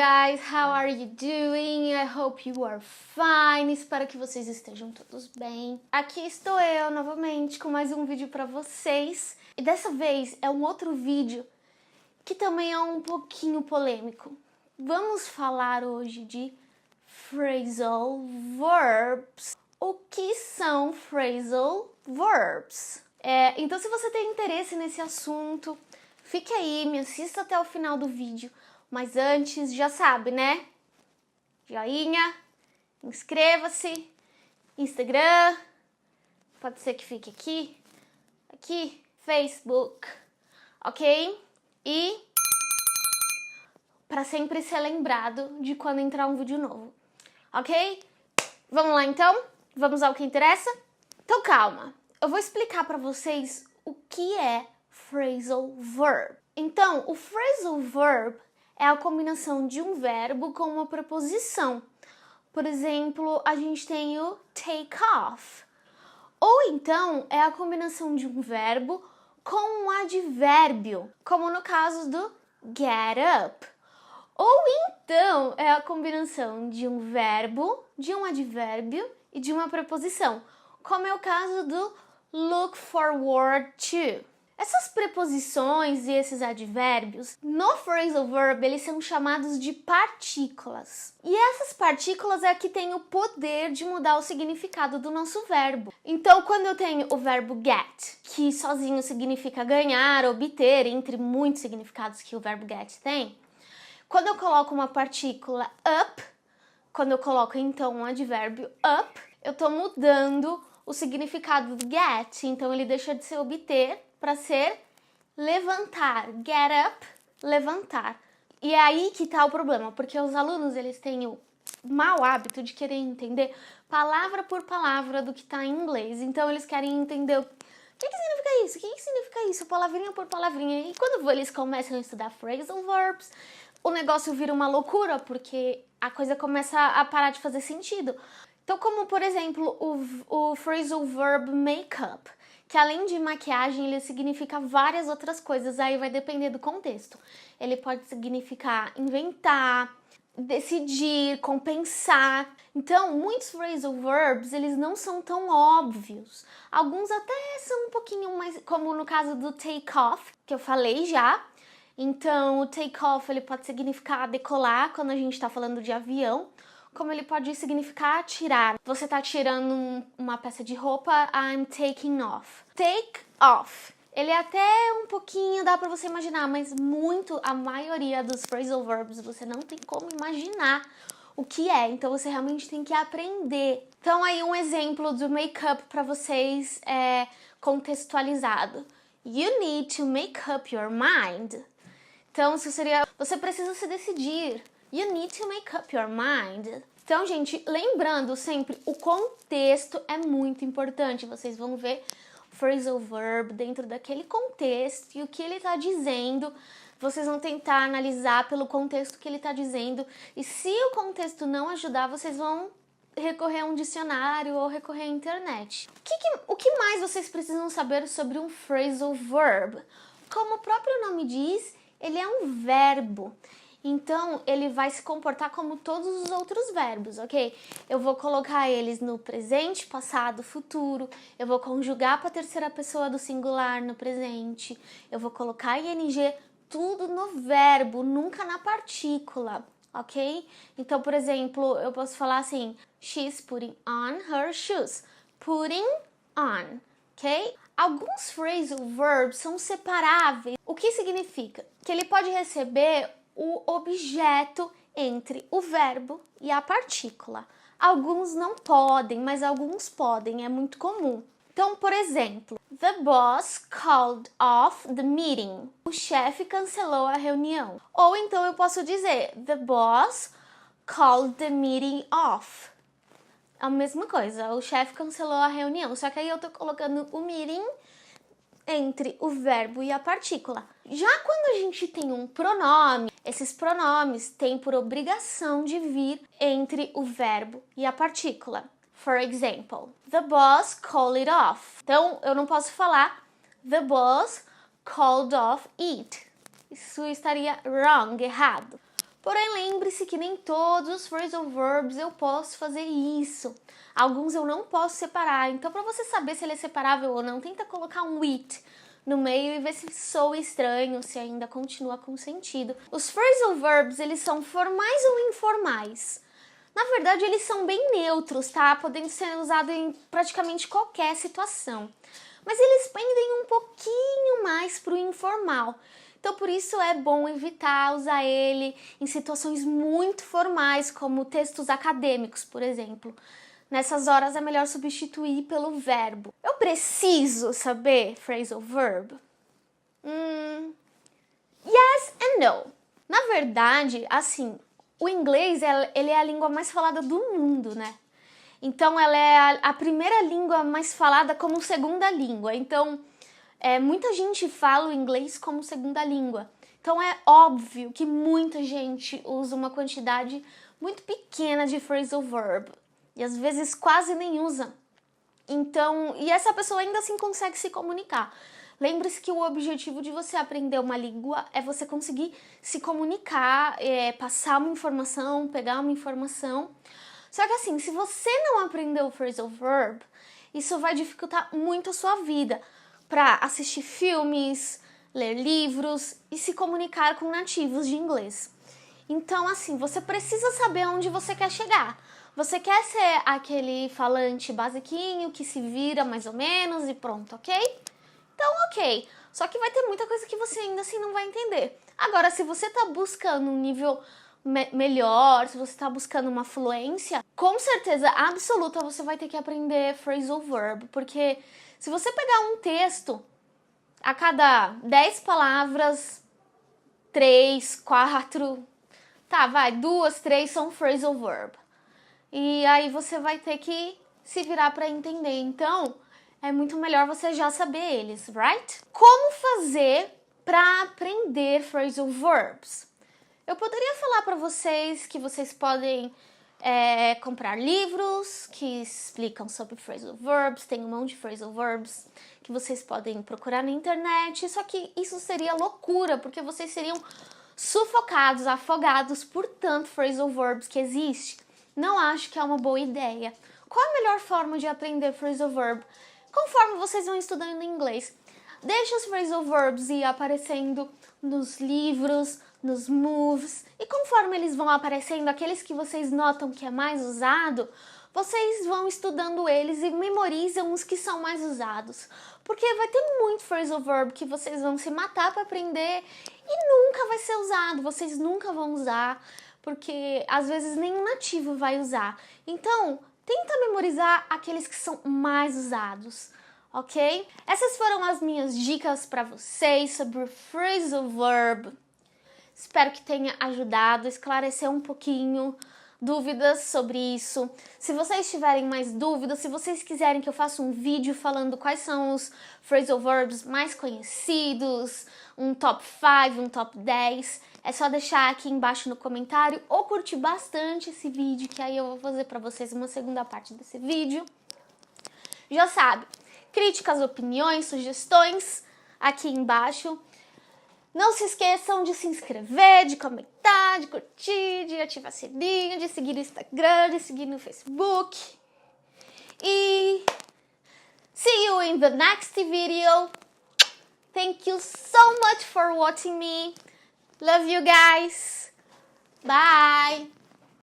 guys, how are you doing? I hope you are fine. Espero que vocês estejam todos bem. Aqui estou eu novamente com mais um vídeo para vocês. E dessa vez é um outro vídeo que também é um pouquinho polêmico. Vamos falar hoje de phrasal verbs. O que são phrasal verbs? Então, se você tem interesse nesse assunto, fique aí, me assista até o final do vídeo. Mas antes, já sabe, né? Joinha, inscreva-se, Instagram, pode ser que fique aqui, Facebook, ok? E para sempre ser lembrado de quando entrar um vídeo novo, ok? Vamos lá então? Vamos ao que interessa? Então calma, eu vou explicar para vocês o que é phrasal verb. Então, o phrasal verb é a combinação de um verbo com uma preposição. Por exemplo, a gente tem o take off. Ou então, é a combinação de um verbo com um advérbio, como no caso do get up. Ou então, é a combinação de um verbo, de um advérbio e de uma preposição, como é o caso do look forward to. Essas preposições e esses advérbios, no phrasal verb, eles são chamados de partículas. E essas partículas é que têm o poder de mudar o significado do nosso verbo. Então, quando eu tenho o verbo get, que sozinho significa ganhar, obter, entre muitos significados que o verbo get tem, quando eu coloco uma partícula up, quando eu coloco então um advérbio up, eu estou mudando o significado do get, então ele deixa de ser obter para ser levantar. Get up, levantar. E é aí que tá o problema, porque os alunos eles têm o mau hábito de querer entender palavra por palavra do que tá em inglês. Então eles querem entender o que significa isso, o que significa isso, palavrinha por palavrinha. E quando eles começam a estudar phrasal verbs, o negócio vira uma loucura, porque a coisa começa a parar de fazer sentido. Então, como por exemplo, o phrasal verb make up, que além de maquiagem, ele significa várias outras coisas, aí vai depender do contexto. Ele pode significar inventar, decidir, compensar. Então, muitos phrasal verbs, eles não são tão óbvios. Alguns até são um pouquinho mais, como no caso do take off, que eu falei já. Então, o take off, ele pode significar decolar, quando a gente está falando de avião, como ele pode significar tirar. Você tá tirando uma peça de roupa, I'm taking off. Take off. Ele até um pouquinho dá pra você imaginar, mas a maioria dos phrasal verbs você não tem como imaginar o que é. Então você realmente tem que aprender. Então aí um exemplo do make up pra vocês é contextualizado. You need to make up your mind. Então isso seria, você precisa se decidir. You need to make up your mind. Então, gente, lembrando sempre, o contexto é muito importante. Vocês vão ver o phrasal verb dentro daquele contexto e o que ele está dizendo. Vocês vão tentar analisar pelo contexto que ele está dizendo. E se o contexto não ajudar, vocês vão recorrer a um dicionário ou recorrer à internet. O que mais vocês precisam saber sobre um phrasal verb? Como o próprio nome diz, ele é um verbo. Então, ele vai se comportar como todos os outros verbos, ok? Eu vou colocar eles no presente, passado, futuro. Eu vou conjugar para a terceira pessoa do singular no presente. Eu vou colocar ing, tudo no verbo, nunca na partícula, ok? Então, por exemplo, eu posso falar assim, she's putting on her shoes. Putting on, ok? Alguns phrasal verbs são separáveis. O que significa? Que ele pode receber o objeto entre o verbo e a partícula. Alguns não podem, mas alguns podem, é muito comum. Então, por exemplo, the boss called off the meeting. O chefe cancelou a reunião. Ou então eu posso dizer, the boss called the meeting off. A mesma coisa, o chefe cancelou a reunião, só que aí eu tô colocando o meeting entre o verbo e a partícula. Já quando a gente tem um pronome, esses pronomes têm por obrigação de vir entre o verbo e a partícula. For example, the boss called it off. Então, eu não posso falar the boss called off it. Isso estaria wrong, errado. Porém, lembre-se que nem todos os phrasal verbs eu posso fazer isso. Alguns eu não posso separar. Então, para você saber se ele é separável ou não, tenta colocar um with no meio e ver se soa estranho, se ainda continua com sentido. Os phrasal verbs, eles são formais ou informais? Na verdade, eles são bem neutros, tá? Podendo ser usados em praticamente qualquer situação. Mas eles pendem um pouquinho mais para o informal. Então, por isso é bom evitar usar ele em situações muito formais, como textos acadêmicos, por exemplo. Nessas horas é melhor substituir pelo verbo. Eu preciso saber phrasal verb? Yes and no. Na verdade, assim, o inglês ele é a língua mais falada do mundo, né? Então, ela é a primeira língua mais falada como segunda língua. Então, muita gente fala o inglês como segunda língua. Então, é óbvio que muita gente usa uma quantidade muito pequena de phrasal verb. E, às vezes, quase nem usa. Então, e essa pessoa ainda assim consegue se comunicar. Lembre-se que o objetivo de você aprender uma língua é você conseguir se comunicar, passar uma informação, pegar uma informação. Só que assim, se você não aprender o phrasal verb, isso vai dificultar muito a sua vida para assistir filmes, ler livros e se comunicar com nativos de inglês. Então, assim, você precisa saber onde você quer chegar. Você quer ser aquele falante basiquinho que se vira mais ou menos e pronto, ok? Então, ok. Só que vai ter muita coisa que você ainda assim não vai entender. Agora, se você está buscando um nível melhor, se você está buscando uma fluência, com certeza absoluta você vai ter que aprender phrasal verb, porque se você pegar um texto, a cada 10 palavras, 3, 4, 2, 3 são phrasal verb. E aí você vai ter que se virar para entender. Então, é muito melhor você já saber eles, right? Como fazer para aprender phrasal verbs? Eu poderia falar para vocês que vocês podem comprar livros que explicam sobre phrasal verbs, tem um monte de phrasal verbs que vocês podem procurar na internet, só que isso seria loucura, porque vocês seriam sufocados, afogados por tanto phrasal verbs que existe. Não acho que é uma boa ideia. Qual a melhor forma de aprender phrasal verb? Conforme vocês vão estudando inglês, deixa os phrasal verbs ir aparecendo nos livros, nos moves, e conforme eles vão aparecendo, aqueles que vocês notam que é mais usado, vocês vão estudando eles e memorizam os que são mais usados. Porque vai ter muito phrasal verb que vocês vão se matar para aprender e nunca vai ser usado, vocês nunca vão usar, porque às vezes nenhum nativo vai usar. Então, tenta memorizar aqueles que são mais usados, ok? Essas foram as minhas dicas para vocês sobre phrasal verb. Espero que tenha ajudado a esclarecer um pouquinho dúvidas sobre isso. Se vocês tiverem mais dúvidas, se vocês quiserem que eu faça um vídeo falando quais são os phrasal verbs mais conhecidos, um top 5, um top 10, é só deixar aqui embaixo no comentário ou curtir bastante esse vídeo, que aí eu vou fazer para vocês uma segunda parte desse vídeo. Já sabe, críticas, opiniões, sugestões aqui embaixo. Não se esqueçam de se inscrever, de comentar, de curtir, de ativar sininho, de seguir no Instagram, de seguir no Facebook. E see you in the next video. Thank you so much for watching me. Love you guys. Bye.